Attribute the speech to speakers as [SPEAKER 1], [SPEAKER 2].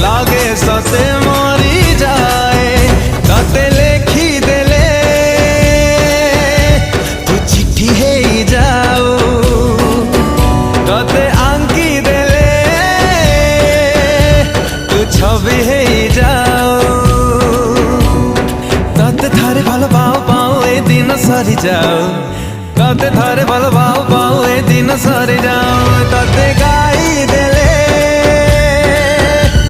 [SPEAKER 1] लागे सते मरी जाए तते लेखी देले तू चिट्ठी हे जाओ तते आंकी देले तू छवि हे जाओ तते थारे भालो पाओ पाओ ए दिन सरी जाओ तते थारे भालो पाओ पाओ ए दिन सरी जाओ तते गाय